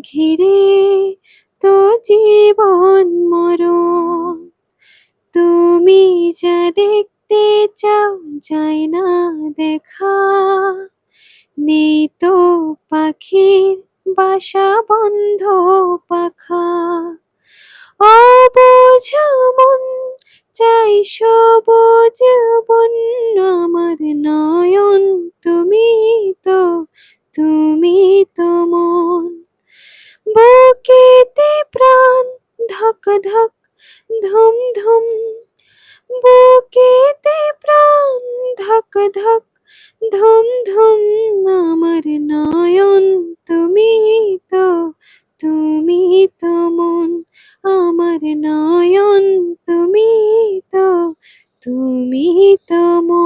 ঘিরে তো জীবন মরণ। তুমি যা দেখতে চাও যায় না দেখা, নেই তো পাখির বাসা বন্ধ পাখা। অবুঝ মন চাই সবুজ বন, আমার নয়ন তুমি তো, তুমি তো মন। বুকেতে প্রাণ ধক ধক ধুম ধুম, বুকেতে প্রাণ ধক ধক ধুম ধুম, আমার নয়ন তুমি তো, তুমি তো মন। আমার নয়ন তুমি তো, তুমি তো মন।